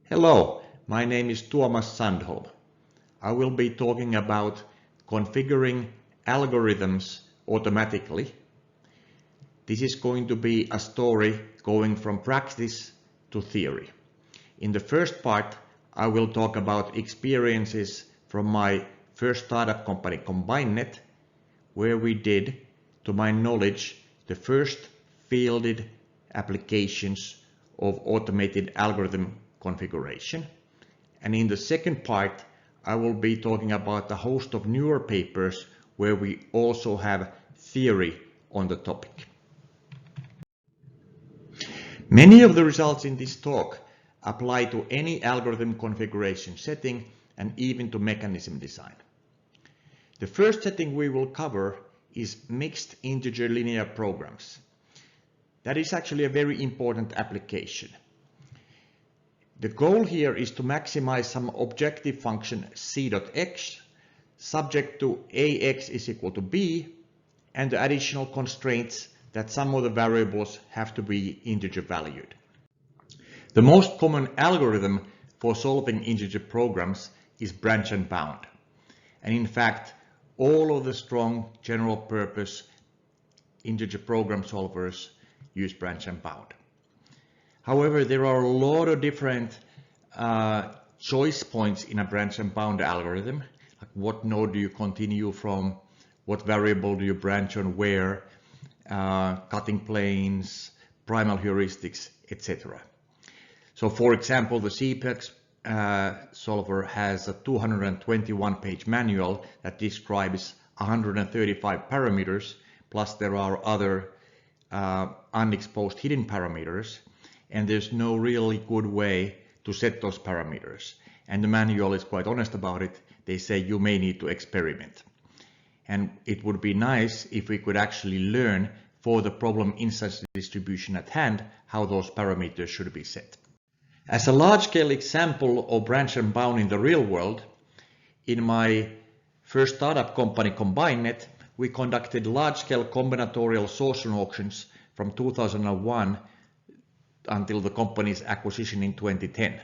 Hello, my name is Tuomas Sandholm. I will be talking about configuring algorithms automatically. This is going to be a story going from practice to theory. In the first part, I will talk about experiences from my first startup company Combineit, where we did, to my knowledge, the first fielded applications of automated algorithm configuration. And in the second part, I will be talking about a host of newer papers where we also have theory on the topic. Many of the results in this talk apply to any algorithm configuration setting and even to mechanism design. The first setting we will cover is mixed integer linear programs. That is actually a very important application. The goal here is to maximize some objective function c.x subject to ax is equal to b and the additional constraints that some of the variables have to be integer valued. The most common algorithm for solving integer programs is branch and bound. And in fact, all of the strong general purpose integer program solvers use branch and bound. However, there are a lot of different choice points in a branch and bound algorithm. Like what node do you continue from? What variable do you branch on where? Cutting planes, primal heuristics, etc. So for example, the CPEX solver has a 221-page manual that describes 135 parameters, plus there are other unexposed hidden parameters. And there's no really good way to set those parameters. And the manual is quite honest about it. They say you may need to experiment. And it would be nice if we could actually learn for the problem instance distribution at hand how those parameters should be set. As a large-scale example of branch and bound in the real world, in my first startup company Combineit, we conducted large-scale combinatorial source auctions from 2001 until the company's acquisition in 2010.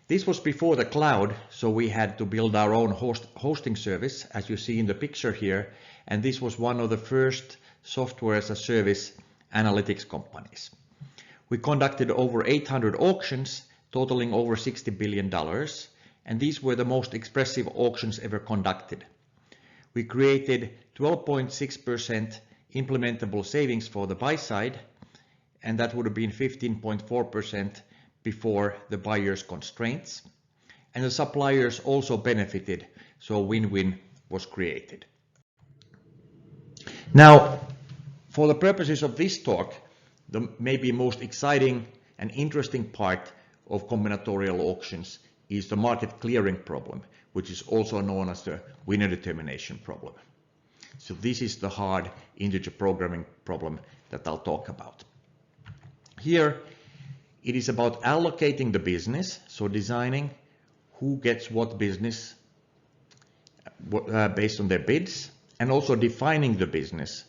This was before the cloud, so we had to build our own hosting service, as you see in the picture here, and this was one of the first software as a service analytics companies. We conducted over 800 auctions, totaling over $60 billion, and these were the most expressive auctions ever conducted. We created 12.6% implementable savings for the buy side, and that would have been 15.4% before the buyer's constraints. And the suppliers also benefited, so win-win was created. Now, for the purposes of this talk, the maybe most exciting and interesting part of combinatorial auctions is the market clearing problem, which is also known as the winner determination problem. So this is the hard integer programming problem that I'll talk about. Here, it is about allocating the business, so designing who gets what business based on their bids, and also defining the business,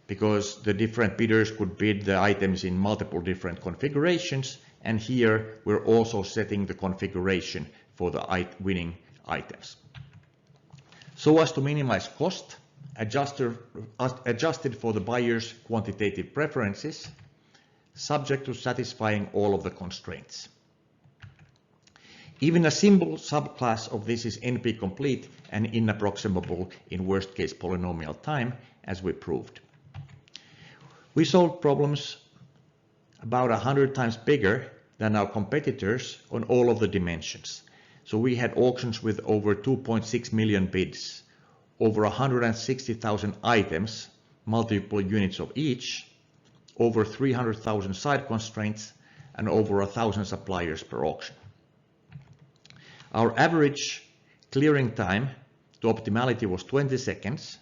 because the different bidders could bid the items in multiple different configurations, and here we're also setting the configuration for the winning items. So as to minimize cost, adjusted for the buyer's quantitative preferences, subject to satisfying all of the constraints. Even a simple subclass of this is NP-complete and inapproximable in worst-case polynomial time, as we proved. We solved problems about 100 times bigger than our competitors on all of the dimensions. So we had auctions with over 2.6 million bids, over 160,000 items, multiple units of each, over 300,000 side constraints, and over 1,000 suppliers per auction. Our average clearing time to optimality was 20 seconds,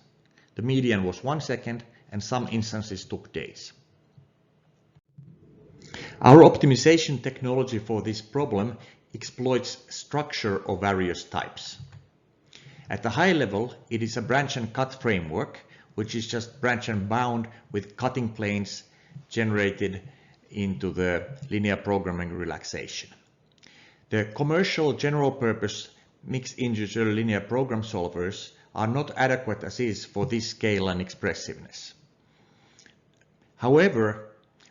the median was 1 second, and some instances took days. Our optimization technology for this problem exploits structure of various types. At the high level, it is a branch and cut framework, which is just branch and bound with cutting planes generated into the linear programming relaxation. The commercial general-purpose mixed-integer linear program solvers are not adequate as is for this scale and expressiveness. However,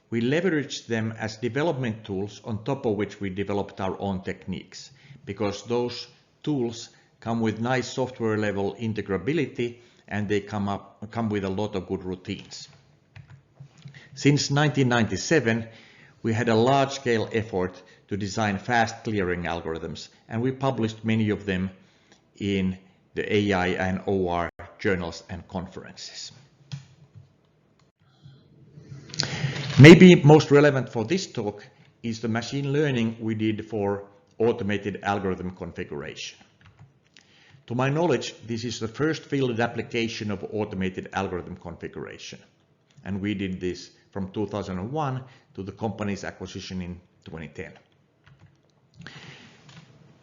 we leveraged them as development tools on top of which we developed our own techniques, because those tools come with nice software level integrability and they come with a lot of good routines. Since 1997, we had a large-scale effort to design fast clearing algorithms, and we published many of them in the AI and OR journals and conferences. Maybe most relevant for this talk is the machine learning we did for automated algorithm configuration. To my knowledge, this is the first fielded application of automated algorithm configuration, and we did this from 2001 to the company's acquisition in 2010.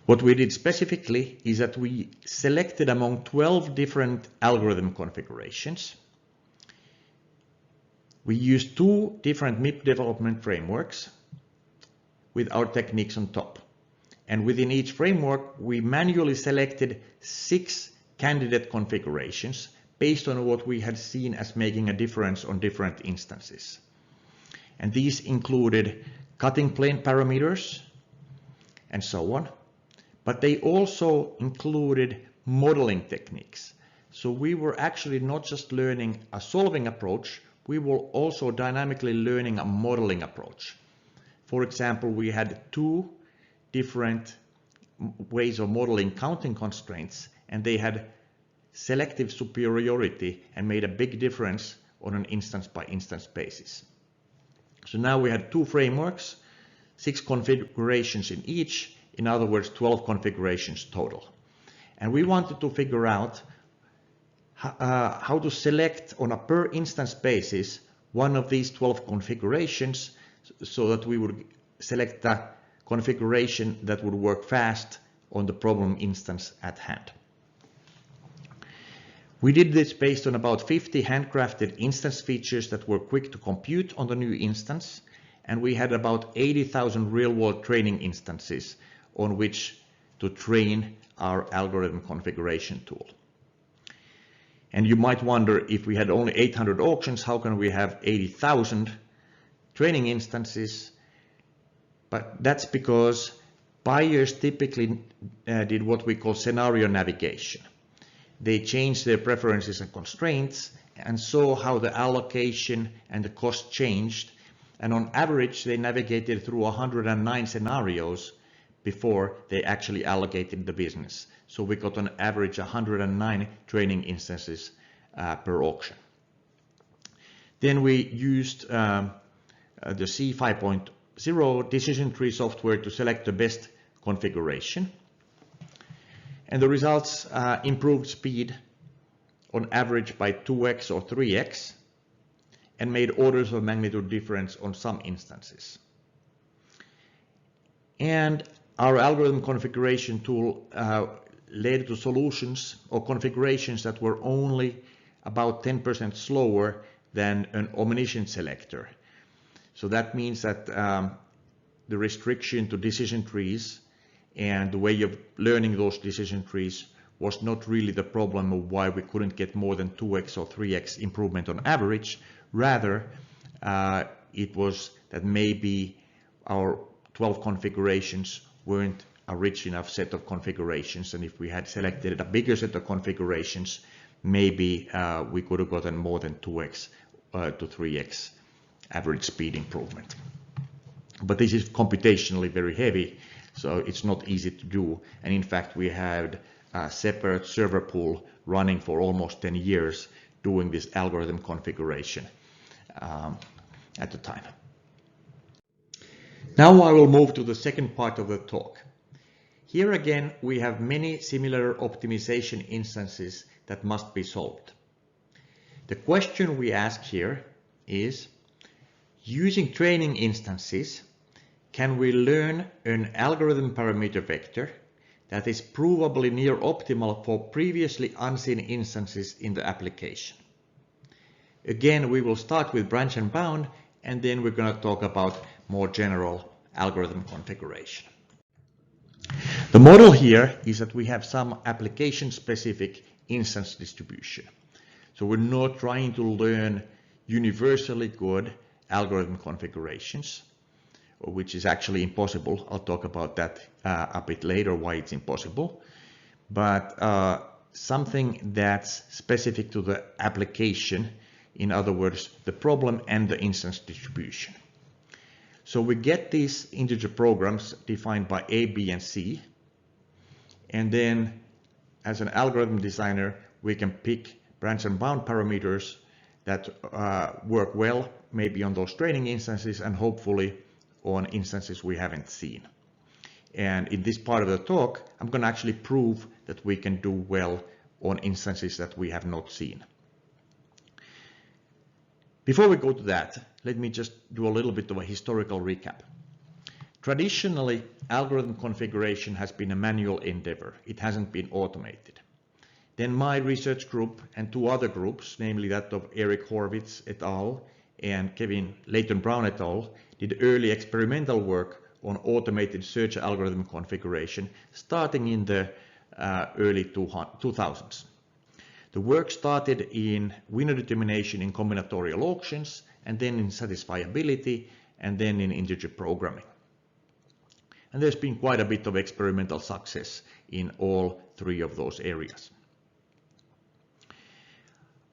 What we did specifically is that we selected among 12 different algorithm configurations. We used 2 different MIP development frameworks with our techniques on top. And within each framework, we manually selected 6 candidate configurations based on what we had seen as making a difference on different instances. And these included cutting plane parameters and so on. But they also included modeling techniques. So we were actually not just learning a solving approach, we were also dynamically learning a modeling approach. For example, we had 2 different ways of modeling counting constraints, and they had selective superiority and made a big difference on an instance by instance basis. So now we had 2 frameworks, 6 configurations in each, in other words 12 configurations total. And we wanted to figure out how to select on a per instance basis one of these 12 configurations so that we would select the configuration that would work fast on the problem instance at hand. We did this based on about 50 handcrafted instance features that were quick to compute on the new instance, and we had about 80,000 real-world training instances on which to train our algorithm configuration tool. And you might wonder, if we had only 800 auctions, how can we have 80,000 training instances? But that's because buyers typically did what we call scenario navigation. They changed their preferences and constraints and saw how the allocation and the cost changed. And on average, they navigated through 109 scenarios before they actually allocated the business. So we got on average 109 training instances per auction. Then we used the C5.0 decision tree software to select the best configuration. And the results improved speed on average by 2x or 3x and made orders of magnitude difference on some instances. And our algorithm configuration tool led to solutions or configurations that were only about 10% slower than an omniscient selector. So that means that the restriction to decision trees and the way of learning those decision trees was not really the problem of why we couldn't get more than 2x or 3x improvement on average. Rather, it was that maybe our 12 configurations weren't a rich enough set of configurations, and if we had selected a bigger set of configurations, maybe we could have gotten more than 2x to 3x average speed improvement. But this is computationally very heavy, so it's not easy to do. And in fact, we had a separate server pool running for almost 10 years doing this algorithm configuration at the time. Now I will move to the second part of the talk. Here again, we have many similar optimization instances that must be solved. The question we ask here is, using training instances, can we learn an algorithm parameter vector that is provably near optimal for previously unseen instances in the application? Again, we will start with branch and bound, and then we're going to talk about more general algorithm configuration. The model here is that we have some application-specific instance distribution. So we're not trying to learn universally good algorithm configurations, which is actually impossible. I'll talk about that a bit later, why it's impossible. But something that's specific to the application, in other words, the problem and the instance distribution. So we get these integer programs defined by A, B, and C. And then as an algorithm designer, we can pick branch and bound parameters that work well, maybe on those training instances and hopefully on instances we haven't seen. And in this part of the talk, I'm going to actually prove that we can do well on instances that we have not seen. Before we go to that, let me just do a little bit of a historical recap. Traditionally, algorithm configuration has been a manual endeavor. It hasn't been automated. Then my research group and two other groups, namely that of Eric Horvitz et al. And Kevin Leighton Brown et al., did early experimental work on automated search algorithm configuration starting in the early 2000s. The work started in winner determination in combinatorial auctions, and then in satisfiability, and then in integer programming. And there's been quite a bit of experimental success in all three of those areas.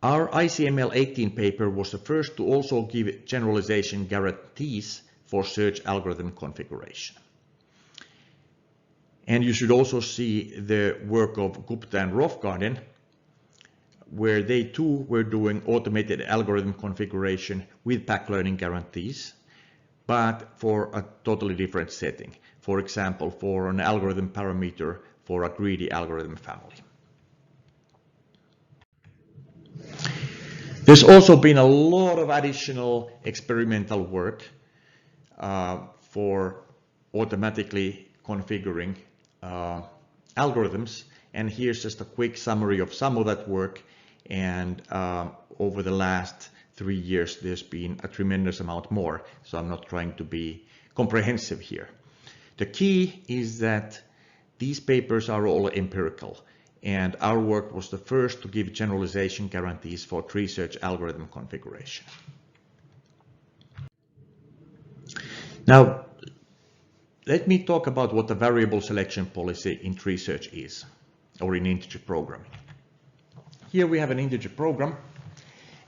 Our ICML18 paper was the first to also give generalization guarantees for search algorithm configuration. And you should also see the work of Gupta and Rovgarden, where they too were doing automated algorithm configuration with pack learning guarantees, but for a totally different setting. For example, for an algorithm parameter for a greedy algorithm family. There's also been a lot of additional experimental work for automatically configuring algorithms, and here's just a quick summary of some of that work. And over the last 3 years, there's been a tremendous amount more, so I'm not trying to be comprehensive here. The key is that these papers are all empirical, and our work was the first to give generalization guarantees for tree search algorithm configuration. Now, let me talk about what the variable selection policy in tree search is, or in integer programming. Here we have an integer program,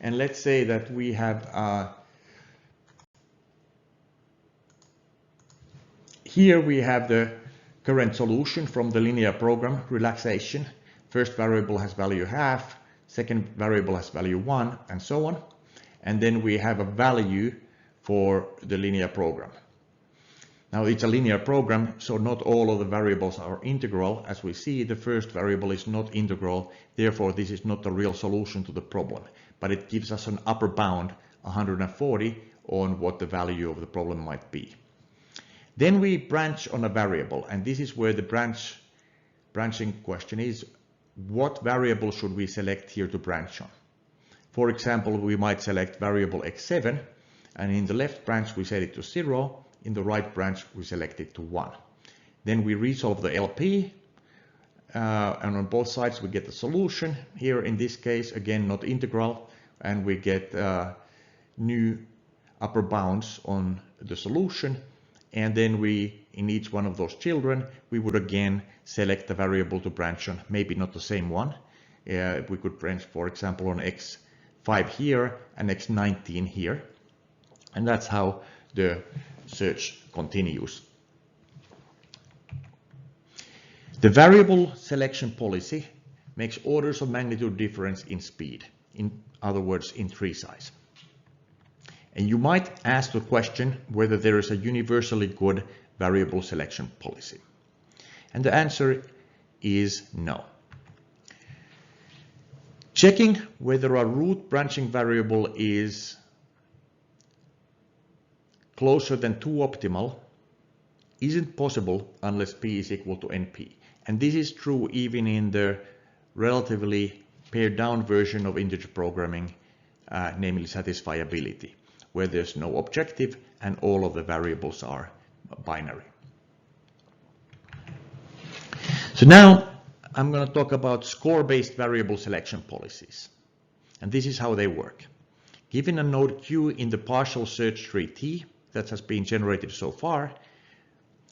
and let's say that we have here we have the current solution from the linear program, relaxation. First variable has value half, second variable has value 1, and so on. And then we have a value for the linear program. Now it's a linear program, so not all of the variables are integral. As we see, the first variable is not integral, therefore this is not a real solution to the problem. But it gives us an upper bound, 140, on what the value of the problem might be. Then we branch on a variable, and this is where the branching question is, what variable should we select here to branch on? For example, we might select variable x7, and in the left branch we set it to 0, in the right branch we select it to 1. Then we resolve the LP, and on both sides we get the solution. Here in this case, again not integral, and we get new upper bounds on the solution. And then we, in each one of those children, we would again select the variable to branch on, maybe not the same one. We could branch, for example, on x5 here and x19 here. And that's how the search continues. The variable selection policy makes orders of magnitude difference in speed, in other words, in tree size. And you might ask the question whether there is a universally good variable selection policy. And the answer is no. Checking whether a root branching variable is closer than 2 optimal isn't possible unless p is equal to np. And this is true even in the relatively pared down version of integer programming, namely satisfiability, where there's no objective and all of the variables are binary. So now I'm going to talk about score-based variable selection policies. And this is how they work. Given a node Q in the partial search tree T that has been generated so far,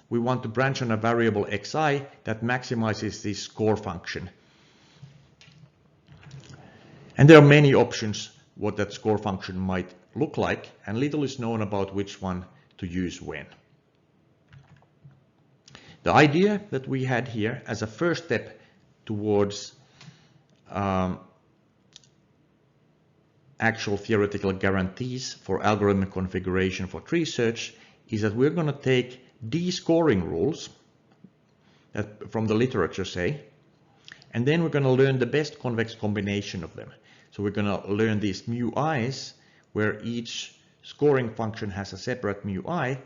we want to branch on a variable xi that maximizes this score function. And there are many options what that score function might look like, and little is known about which one to use when. The idea that we had here as a first step towards actual theoretical guarantees for algorithmic configuration for tree search is that we're going to take de-scoring rules that from the literature, say, and then we're going to learn the best convex combination of them. So we're going to learn these mu i's, where each scoring function has a separate mu I,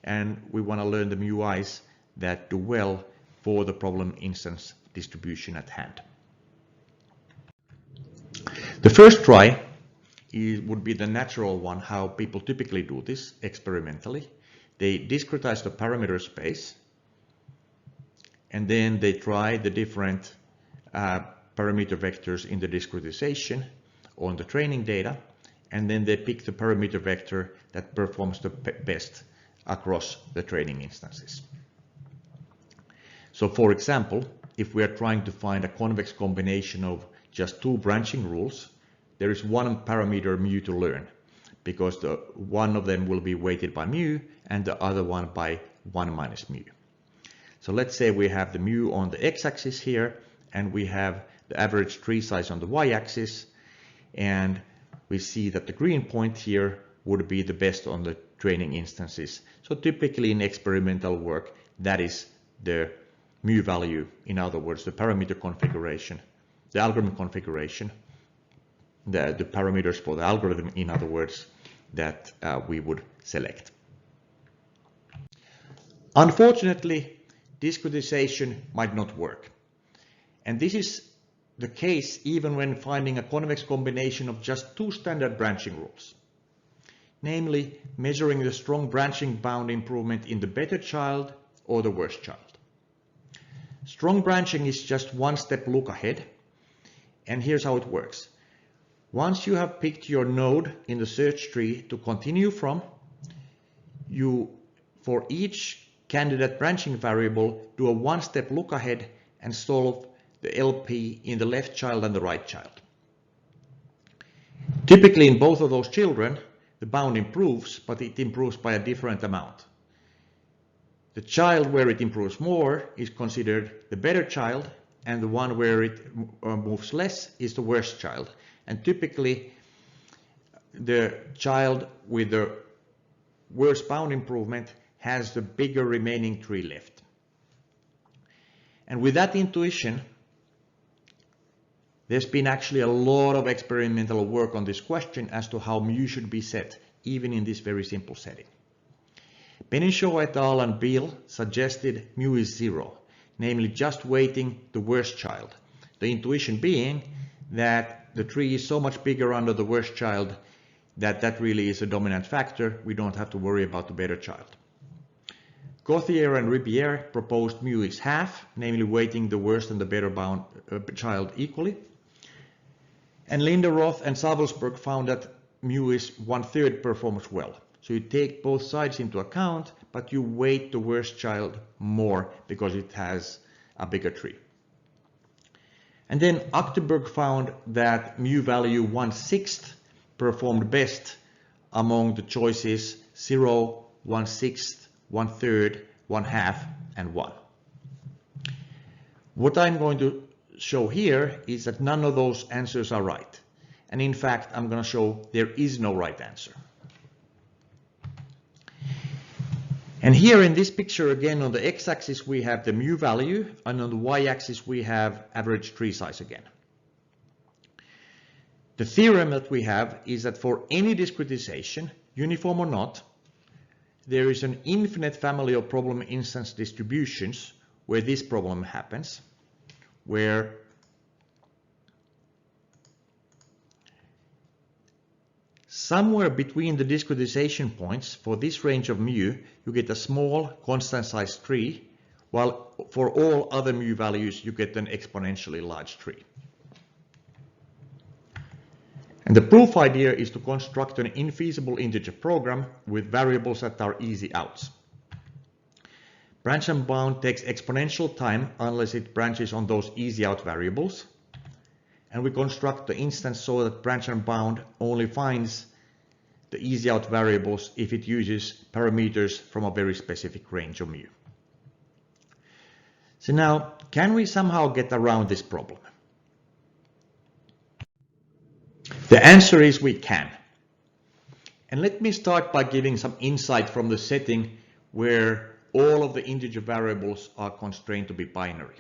and we want to learn the mu i's that do well for the problem instance distribution at hand. The first try would be the natural one, how people typically do this experimentally. They discretize the parameter space, and then they try the different parameter vectors in the discretization on the training data, and then they pick the parameter vector that performs the best across the training instances. So for example, if we are trying to find a convex combination of just two branching rules, there is one parameter mu to learn, because one of them will be weighted by mu and the other one by 1 minus mu. So let's say we have the mu on the x-axis here, and we have the average tree size on the y-axis, and we see that the green point here would be the best on the training instances. So typically in experimental work, that is the mu value, in other words, the parameter configuration, the algorithm configuration, the parameters for the algorithm, in other words, that we would select. Unfortunately, discretization might not work. And this is the case even when finding a convex combination of just two standard branching rules, namely measuring the strong branching bound improvement in the better child or the worse child. Strong branching is just one step look ahead, and here's how it works. Once you have picked your node in the search tree to continue from, you, for each candidate branching variable, do a one-step look ahead and solve the LP in the left child and the right child. Typically in both of those children, the bound improves, but it improves by a different amount. The child where it improves more is considered the better child, and the one where it moves less is the worst child. And typically, the child with the worst bound improvement has the bigger remaining tree left. And with that intuition, there's been actually a lot of experimental work on this question as to how mu should be set, even in this very simple setting. Benicio et al. And Beal suggested mu is 0, namely just weighting the worst child. The intuition being that the tree is so much bigger under the worst child that that really is a dominant factor. We don't have to worry about the better child. Gauthier and Ribier proposed mu is half, namely weighting the worst and the better bound child equally. And Linderoth and Savelsberg found that mu is 1/3 performs well. So you take both sides into account, but you weight the worst child more because it has a bigger tree. And then Achterberg found that mu value 1/6 performed best among the choices 0, 1/6, 1/3, 1/2, and 1. What I'm going to show here is that none of those answers are right. And in fact, I'm going to show there is no right answer. And here in this picture, again, on the x-axis we have the mu value, and on the y-axis we have average tree size again. The theorem that we have is that for any discretization, uniform or not, there is an infinite family of problem instance distributions where this problem happens, where somewhere between the discretization points for this range of mu, you get a small constant size tree while for all other mu values you get an exponentially large tree. And the proof idea is to construct an infeasible integer program with variables that are easy outs. Branch and bound takes exponential time unless it branches on those easy out variables. And we construct the instance so that branch and bound only finds the easy out variables if it uses parameters from a very specific range of mu. So now, can we somehow get around this problem? The answer is we can. And let me start by giving some insight from the setting where all of the integer variables are constrained to be binary.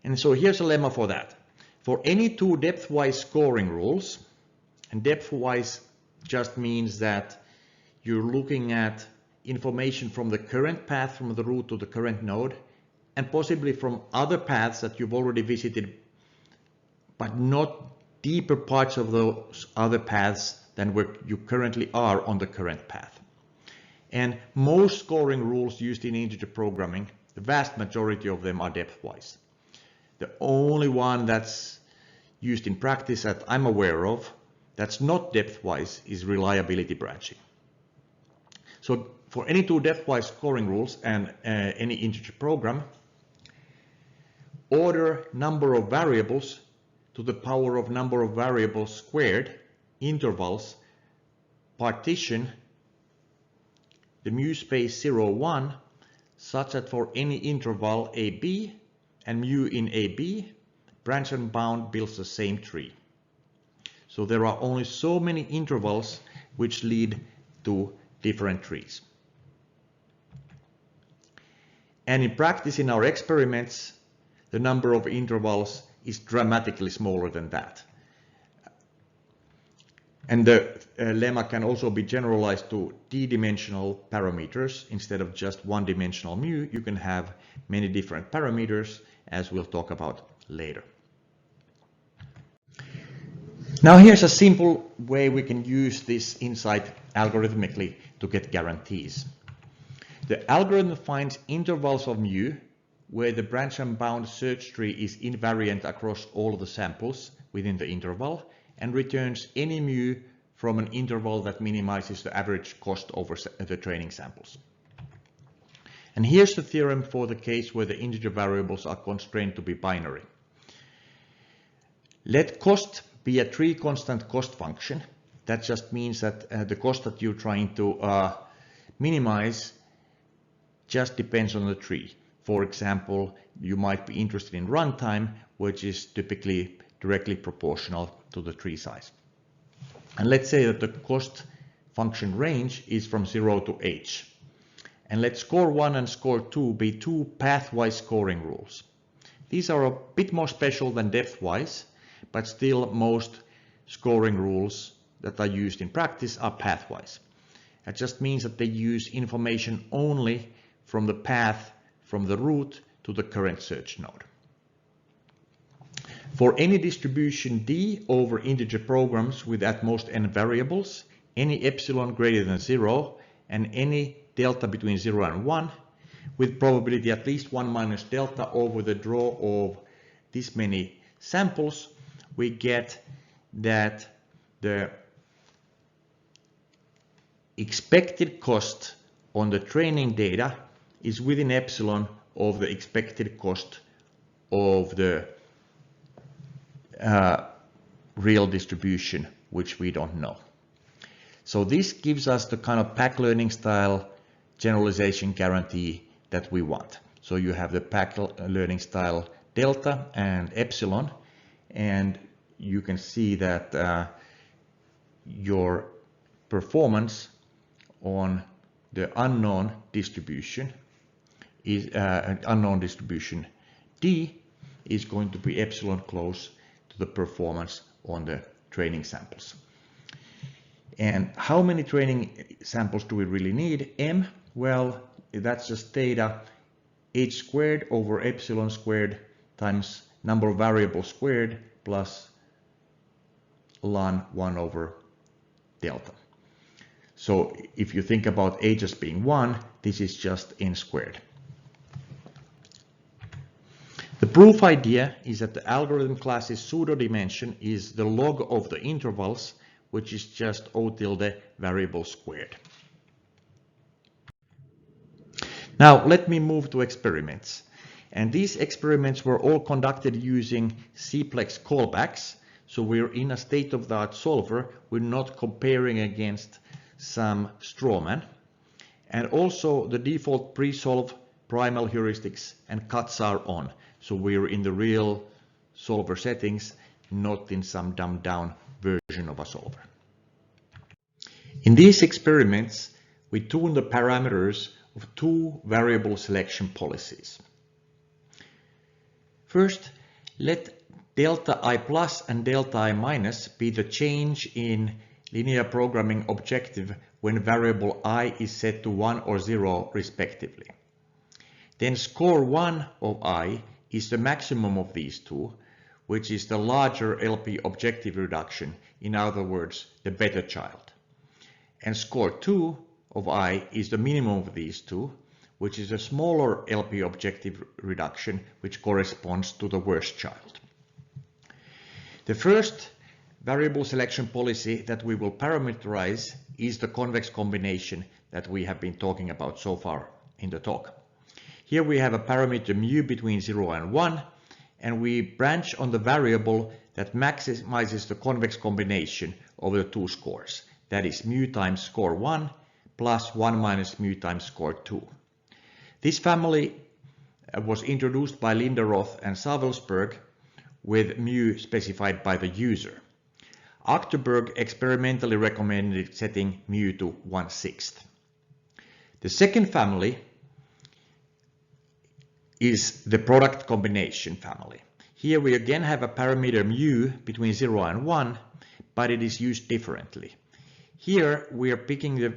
And so here's a lemma for that. For any two depth-wise scoring rules, and depth-wise just means that you're looking at information from the current path from the root to the current node, and possibly from other paths that you've already visited, but not deeper parts of those other paths than where you currently are on the current path. And most scoring rules used in integer programming, the vast majority of them are depth-wise. The only one that's used in practice that I'm aware of that's not depth-wise is reliability branching. So for any two depth-wise scoring rules and any integer program, order number of variables to the power of number of variables squared intervals partition the mu space 0, 1 such that for any interval AB and mu in AB, branch and bound builds the same tree. So there are only so many intervals which lead to different trees. And in practice, in our experiments, the number of intervals is dramatically smaller than that. And the lemma can also be generalized to d-dimensional parameters. Instead of just one-dimensional mu, you can have many different parameters, as we'll talk about later. Now here's a simple way we can use this insight algorithmically to get guarantees. The algorithm finds intervals of mu where the branch and bound search tree is invariant across all of the samples within the interval, and returns any mu from an interval that minimizes the average cost over the training samples. And here's the theorem for the case where the integer variables are constrained to be binary. Let cost be a tree constant cost function. That just means that the cost that you're trying to minimize just depends on the tree. For example, you might be interested in runtime, which is typically directly proportional to the tree size. And let's say that the cost function range is from 0 to h. And let score 1 and score 2 be two pathwise scoring rules. These are a bit more special than depth-wise, but still most scoring rules that are used in practice are pathwise. That just means that they use information only from the path from the root to the current search node. For any distribution d over integer programs with at most n variables, any epsilon greater than 0, and any delta between 0 and 1, with probability at least 1 minus delta over the draw of this many samples, we get that the expected cost on the training data is within epsilon of the expected cost of the real distribution, which we don't know. So this gives us the kind of pack learning style generalization guarantee that we want. So you have the pack learning style delta and epsilon, and you can see that your performance on the unknown distribution is unknown distribution d is going to be epsilon close to the performance on the training samples. And how many training samples do we really need? M, well, that's just theta h squared over epsilon squared times number of variables squared plus ln 1 over delta. So if you think about h as being 1, this is just n squared. The proof idea is that the algorithm class's pseudo dimension is the log of the intervals, which is just O tilde variable squared. Now let me move to experiments. And these experiments were all conducted using Cplex callbacks. So we're in a state-of-the-art solver. We're not comparing against some strawman. And also the default pre-solve, primal heuristics and cuts are on. So we're in the real solver settings, not in some dumbed down version of a solver. In these experiments, we tune the parameters of two variable selection policies. First, let delta I plus and delta I minus be the change in linear programming objective when variable I is set to 1 or 0 respectively. Then score 1 of I is the maximum of these two, which is the larger LP objective reduction, in other words, the better child. And score 2 of I is the minimum of these two, which is a smaller LP objective reduction, which corresponds to the worst child. The first variable selection policy that we will parameterize is the convex combination that we have been talking about so far in the talk. Here we have a parameter mu between 0 and 1, and we branch on the variable that maximizes the convex combination of the two scores. That is mu times score 1 plus 1 minus mu times score 2. This family was introduced by Linderoth and Savelsberg with mu specified by the user. Achterberg experimentally recommended setting mu to 1/6. The second family is the product combination family. Here we again have a parameter mu between 0 and 1, but it is used differently. Here we are picking the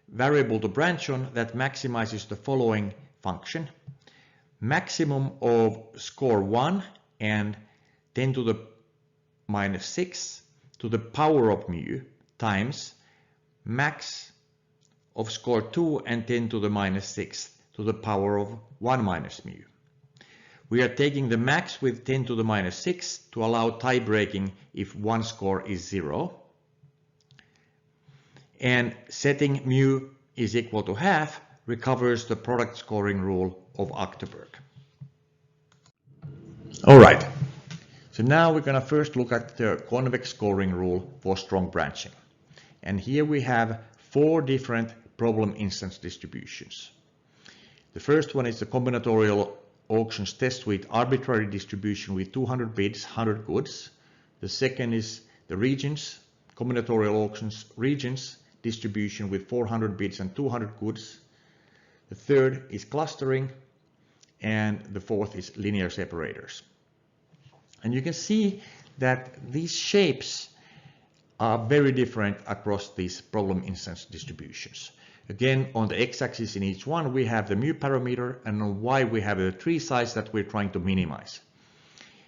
variable to branch on that maximizes the following function: maximum of score 1 and 10 to the minus 6 to the power of mu times max of score 2 and 10 to the minus 6 to the power of 1 minus mu. We are taking the max with 10 to the minus 6 to allow tie breaking if one score is 0. And setting mu is equal to half recovers the product scoring rule of Achterberg. All right, so now we're going to first look at the convex scoring rule for strong branching. And here we have 4 different problem instance distributions. The first one is the combinatorial auctions test suite arbitrary distribution with 200 bids, 100 goods. The second is the regions, combinatorial auctions regions distribution with 400 bids and 200 goods. The third is clustering, and the fourth is linear separators. And you can see that these shapes are very different across these problem instance distributions. Again, on the x-axis in each one, we have the mu parameter, and on y we have the tree size that we're trying to minimize.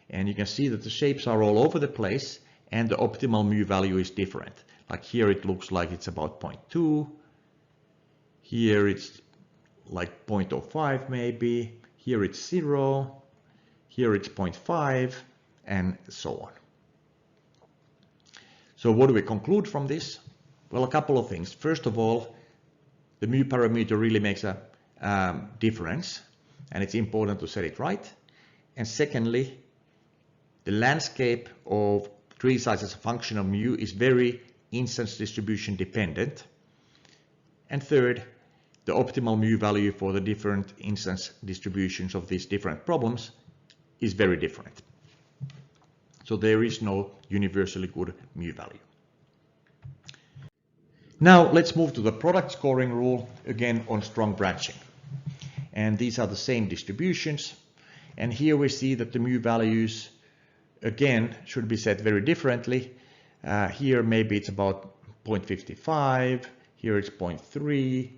And you can see that the shapes are all over the place, and the optimal mu value is different. Like here it looks like it's about 0.2. Here it's like 0.05 maybe. Here it's 0. Here it's 0.5, and so on. So what do we conclude from this? Well, a couple of things. First of all, the mu parameter really makes a difference, and it's important to set it right. And secondly, the landscape of tree size as a function of mu is very instance distribution dependent. And third, the optimal mu value for the different instance distributions of these different problems is very different. So there is no universally good mu value. Now let's move to the product scoring rule, again on strong branching. And these are the same distributions. And here we see that the mu values, again, should be set very differently. Here maybe it's about 0.55, here it's 0.3,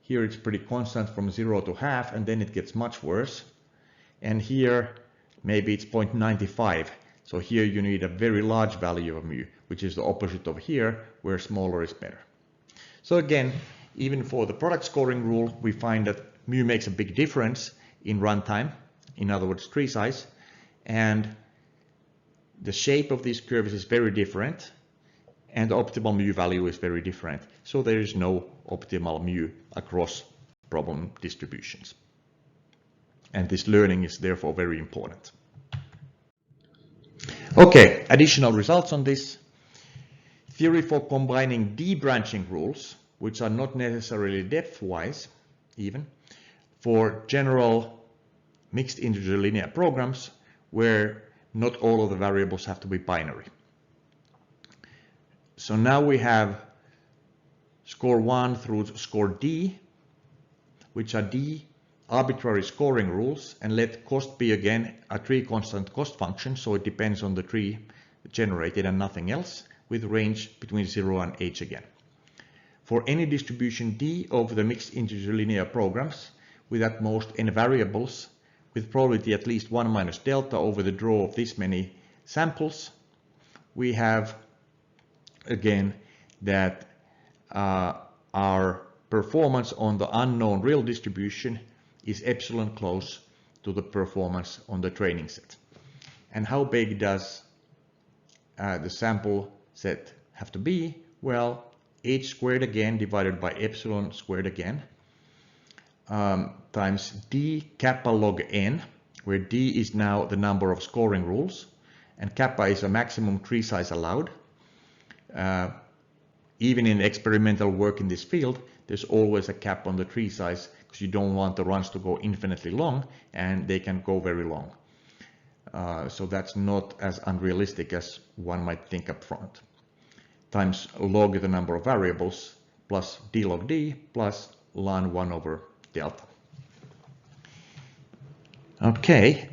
here it's pretty constant from 0 to half, and then it gets much worse. And here maybe it's 0.95. So here you need a very large value of mu, which is the opposite of here, where smaller is better. So again, even for the product scoring rule, we find that mu makes a big difference in runtime, in other words, tree size, and the shape of these curves is very different, and the optimal mu value is very different. So there is no optimal mu across problem distributions. And this learning is therefore very important. Okay, additional results on this. Theory for combining debranching rules, which are not necessarily depth-wise even, for general mixed integer linear programs where not all of the variables have to be binary. So now we have score 1 through score d, which are d arbitrary scoring rules, and let cost be again a tree constant cost function, so it depends on the tree generated and nothing else, with range between 0 and h again. For any distribution d over the mixed integer linear programs with at most n variables, with probability at least 1 minus delta over the draw of this many samples, we have again that our performance on the unknown real distribution is epsilon close to the performance on the training set. And how big does the sample set have to be? Well, h squared again divided by epsilon squared again times d kappa log n, where d is now the number of scoring rules and kappa is a maximum tree size allowed. Even in experimental work in this field, there's always a cap on the tree size because you don't want the runs to go infinitely long, and they can go very long. So that's not as unrealistic as one might think up front. Times log the number of variables plus d log d plus ln 1 over delta. Okay,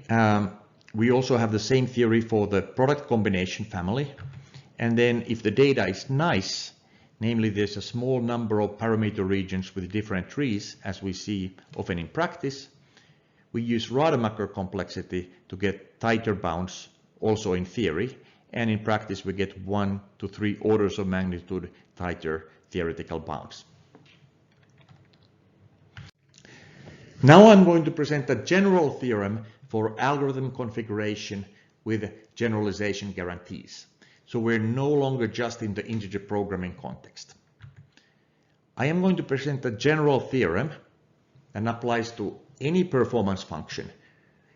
we also have the same theory for the product combination family. And then if the data is nice, namely there's a small number of parameter regions with different trees, as we see often in practice, we use Rademacher complexity to get tighter bounds also in theory, and in practice we get 1 to 3 orders of magnitude tighter theoretical bounds. Now I'm going to present a general theorem for algorithm configuration with generalization guarantees. So we're no longer just in the integer programming context. I am going to present a general theorem that applies to any performance function.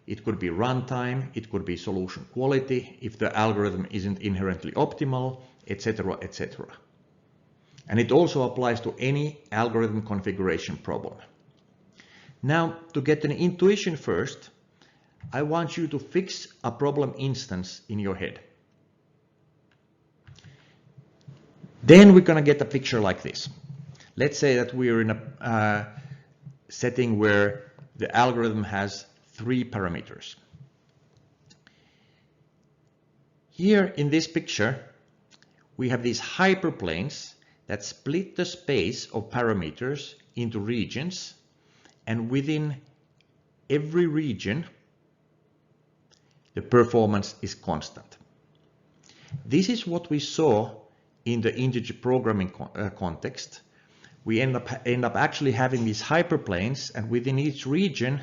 It could be runtime, it could be solution quality, if the algorithm isn't inherently optimal, etc., etc. And it also applies to any algorithm configuration problem. Now, to get an intuition first, I want you to fix a problem instance in your head. Then we're going to get a picture like this. Let's say that we're in a setting where the algorithm has 3 parameters. Here in this picture, we have these hyperplanes that split the space of parameters into regions, and within every region, the performance is constant. This is what we saw in the integer programming context. We end up actually having these hyperplanes, and within each region,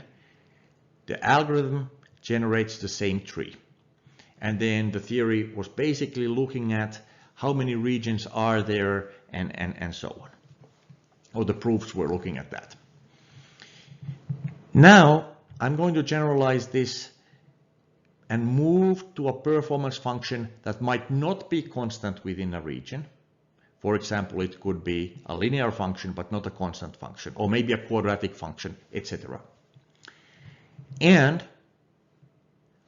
the algorithm generates the same tree. And then the theory was basically looking at how many regions are there and so on. Or the proofs were looking at that. Now I'm going to generalize this and move to a performance function that might not be constant within a region. For example, it could be a linear function but not a constant function, or maybe a quadratic function, etc. And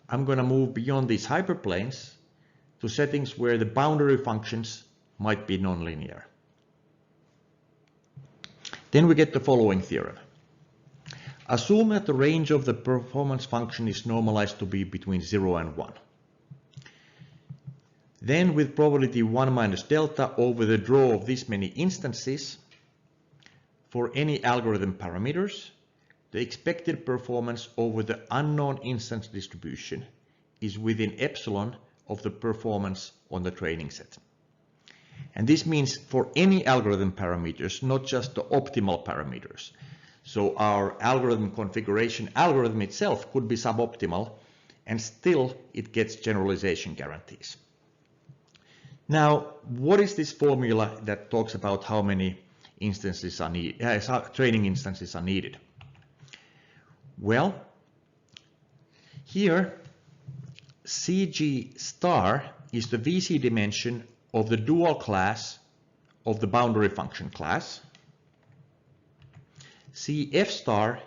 I'm going to move beyond these hyperplanes to settings where the boundary functions might be nonlinear. Then we get the following theorem. Assume that the range of the performance function is normalized to be between 0 and 1. Then with probability 1 minus delta over the draw of this many instances, for any algorithm parameters, the expected performance over the unknown instance distribution is within epsilon of the performance on the training set. And this means for any algorithm parameters, not just the optimal parameters. So our algorithm configuration algorithm itself could be suboptimal, and still it gets generalization guarantees. Now, what is this formula that talks about how many instances are needed, training instances are needed? Well, here CG star is the VC dimension of the dual class of the boundary function class. CF star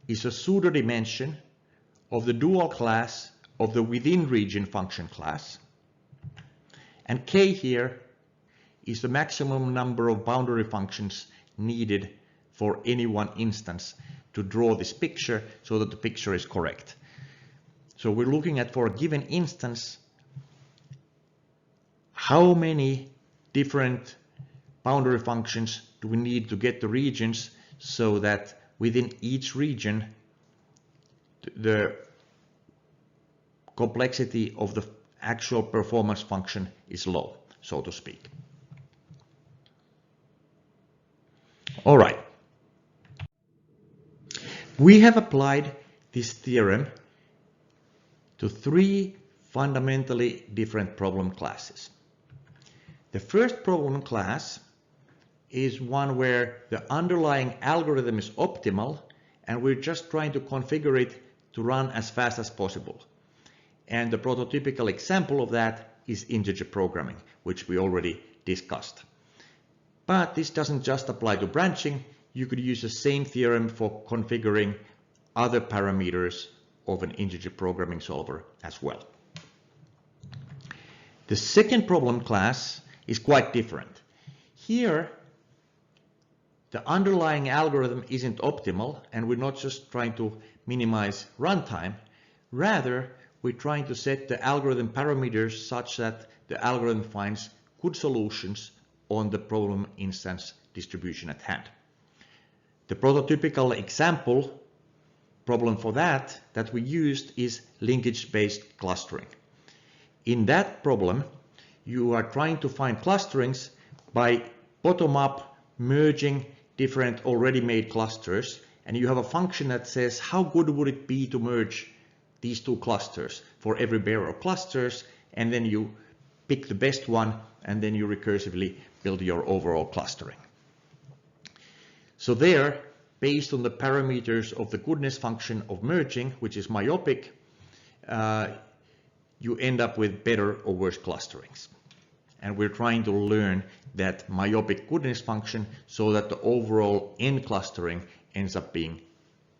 is a pseudo dimension of the dual class of the within region function class. And K here is the maximum number of boundary functions needed for any one instance to draw this picture so that the picture is correct. So we're looking at, for a given instance, how many different boundary functions do we need to get the regions so that within each region the complexity of the actual performance function is low, so to speak. All right. We have applied this theorem to three fundamentally different problem classes. The first problem class is one where the underlying algorithm is optimal and we're just trying to configure it to run as fast as possible. And the prototypical example of that is integer programming, which we already discussed. But this doesn't just apply to branching. You could use the same theorem for configuring other parameters of an integer programming solver as well. The second problem class is quite different. Here, the underlying algorithm isn't optimal, and we're not just trying to minimize runtime. Rather, we're trying to set the algorithm parameters such that the algorithm finds good solutions on the problem instance distribution at hand. The prototypical example problem for that we used is linkage-based clustering. In that problem, you are trying to find clusterings by bottom-up merging different already made clusters, and you have a function that says how good would it be to merge these two clusters for every pair of clusters, and then you pick the best one and then you recursively build your overall clustering. So there, based on the parameters of the goodness function of merging, which is myopic, you end up with better or worse clusterings. And we're trying to learn that myopic goodness function so that the overall end clustering ends up being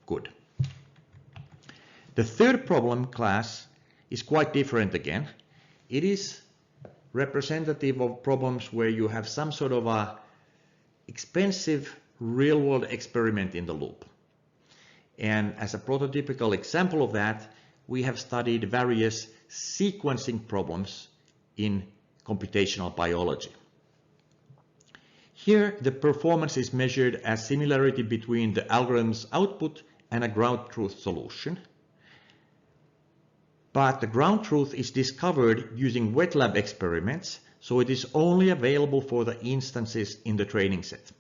good. The third problem class is quite different again. It is representative of problems where you have some sort of a expensive real-world experiment in the loop. And as a prototypical example of that, we have studied various sequencing problems in computational biology. Here, the performance is measured as similarity between the algorithm's output and a ground truth solution. But the ground truth is discovered using wet lab experiments, so it is only available for the instances in the training set.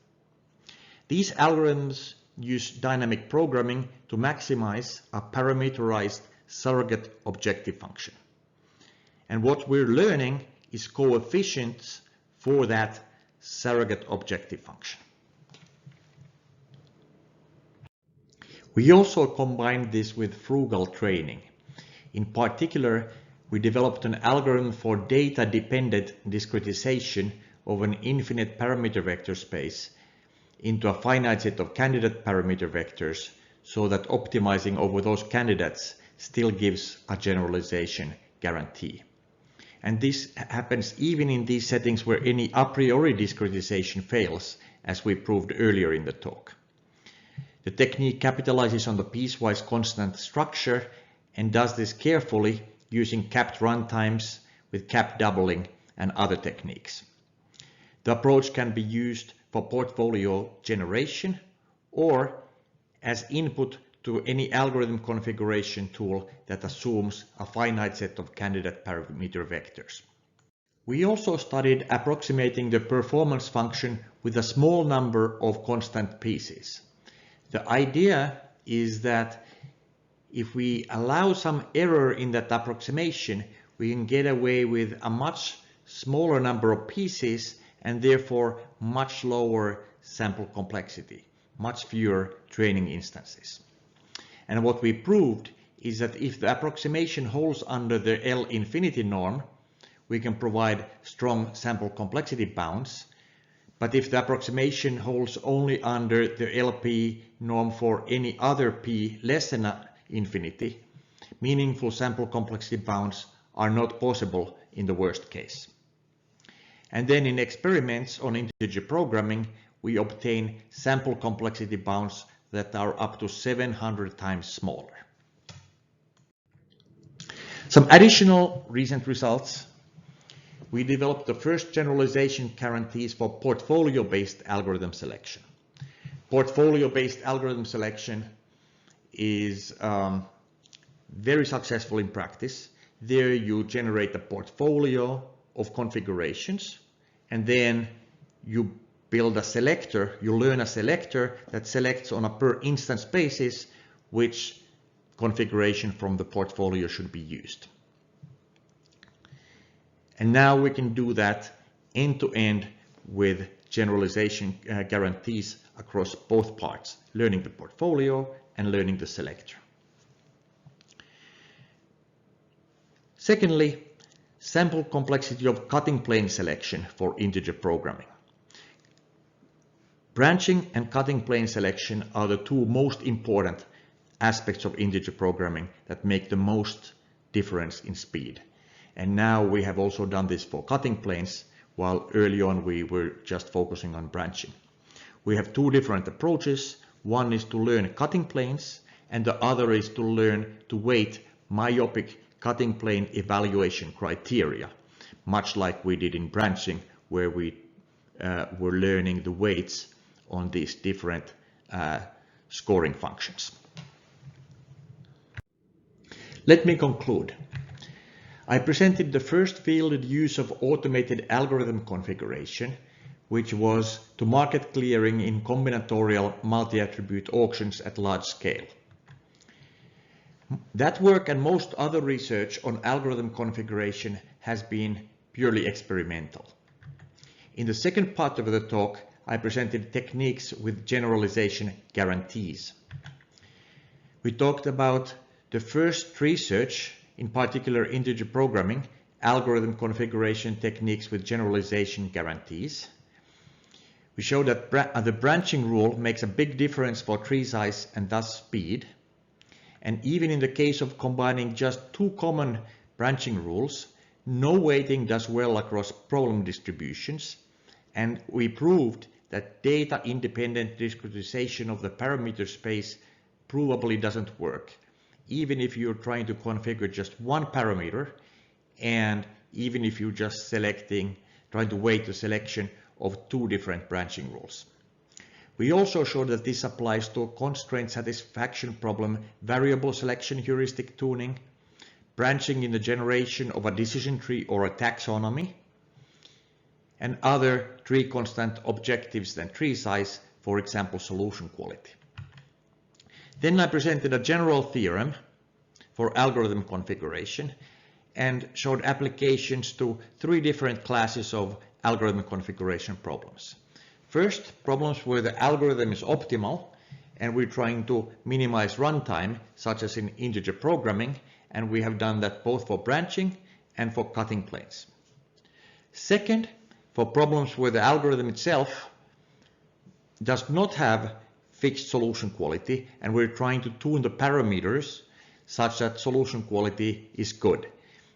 These algorithms use dynamic programming to maximize a parameterized surrogate objective function. And what we're learning is coefficients for that surrogate objective function. We also combined this with Frugal training. In particular, we developed an algorithm for data-dependent discretization of an infinite parameter vector space into a finite set of candidate parameter vectors so that optimizing over those candidates still gives a generalization guarantee. And this happens even in these settings where any a priori discretization fails, as we proved earlier in the talk. The technique capitalizes on the piecewise constant structure and does this carefully using capped runtimes with capped doubling and other techniques. The approach can be used for portfolio generation or as input to any algorithm configuration tool that assumes a finite set of candidate parameter vectors. We also studied approximating the performance function with a small number of constant pieces. The idea is that if we allow some error in that approximation, we can get away with a much smaller number of pieces and therefore much lower sample complexity, much fewer training instances. And what we proved is that if the approximation holds under the L infinity norm, we can provide strong sample complexity bounds. But if the approximation holds only under the LP norm for any other p less than infinity, meaningful sample complexity bounds are not possible in the worst case. And then in experiments on integer programming, we obtain sample complexity bounds that are up to 700 times smaller. Some additional recent results. We developed the first generalization guarantees for portfolio-based algorithm selection. Portfolio-based algorithm selection is very successful in practice. There you generate a portfolio of configurations and then you build a selector, you learn a selector that selects on a per instance basis which configuration from the portfolio should be used. And now we can do that end-to-end with generalization guarantees across both parts, learning the portfolio and learning the selector. Secondly, sample complexity of cutting plane selection for integer programming. Branching and cutting plane selection are the two most important aspects of integer programming that make the most difference in speed. And now we have also done this for cutting planes, while early on we were just focusing on branching. We have two different approaches. One is to learn cutting planes, and the other is to learn to weight myopic cutting plane evaluation criteria, much like we did in branching, where we were learning the weights on these different scoring functions. Let me conclude. I presented the first fielded use of automated algorithm configuration, which was to market clearing in combinatorial multi-attribute auctions at large scale. That work and most other research on algorithm configuration has been purely experimental. In the second part of the talk, I presented techniques with generalization guarantees. We talked about the first research, in particular integer programming, algorithm configuration techniques with generalization guarantees. We showed that the branching rule makes a big difference for tree size and thus speed. And even in the case of combining just two common branching rules, no weighting does well across problem distributions. And we proved that data-independent discretization of the parameter space provably doesn't work, even if you're trying to configure just one parameter, and even if you're just trying to weight the selection of two different branching rules. We also showed that this applies to a constraint satisfaction problem, variable selection heuristic tuning, branching in the generation of a decision tree or a taxonomy, and other tree constant objectives than tree size, for example, solution quality. Then I presented a general theorem for algorithm configuration and showed applications to three different classes of algorithm configuration problems. First, problems where the algorithm is optimal and we're trying to minimize runtime, such as in integer programming, and we have done that both for branching and for cutting planes. Second, for problems where the algorithm itself does not have fixed solution quality and we're trying to tune the parameters such that solution quality is good.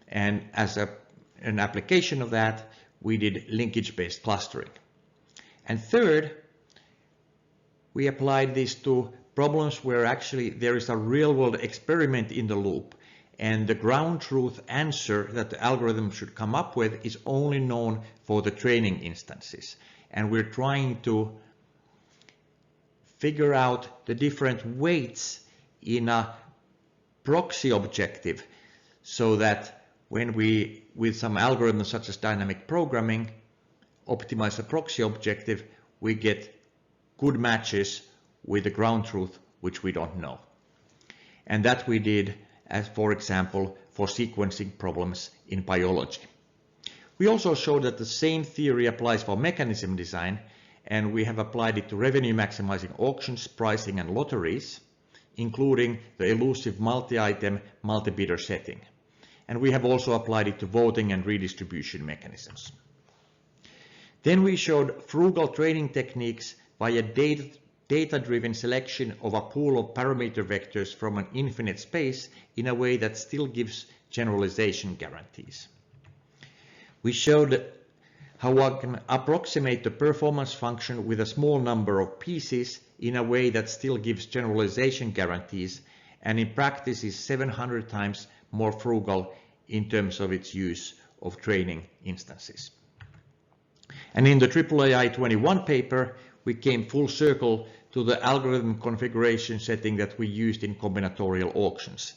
And as an application of that, we did linkage-based clustering. And third, we applied this to problems where actually there is a real-world experiment in the loop and the ground truth answer that the algorithm should come up with is only known for the training instances. And we're trying to figure out the different weights in a proxy objective so that when we, with some algorithms such as dynamic programming, optimize a proxy objective, we get good matches with the ground truth which we don't know. And that we did, as for example, for sequencing problems in biology. We also showed that the same theory applies for mechanism design, and we have applied it to revenue maximizing auctions, pricing and lotteries, including the elusive multi-item, multi-bidder setting. And we have also applied it to voting and redistribution mechanisms. Then we showed frugal training techniques via data-driven selection of a pool of parameter vectors from an infinite space in a way that still gives generalization guarantees. We showed how one can approximate the performance function with a small number of pieces in a way that still gives generalization guarantees, and in practice is 700 times more frugal in terms of its use of training instances. And in the AAAI 21 paper, we came full circle to the algorithm configuration setting that we used in combinatorial auctions,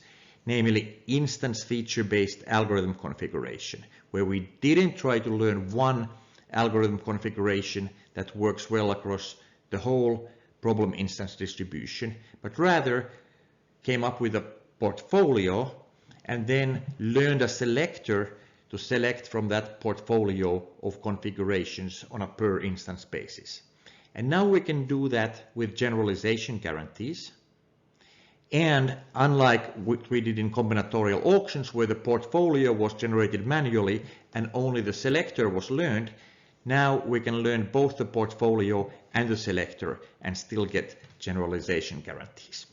namely instance feature-based algorithm configuration, where we didn't try to learn one algorithm configuration that works well across the whole problem instance distribution, but rather came up with a portfolio and then learned a selector to select from that portfolio of configurations on a per instance basis. And now we can do that with generalization guarantees. And unlike what we did in combinatorial auctions, where the portfolio was generated manually and only the selector was learned, now we can learn both the portfolio and the selector and still get generalization guarantees.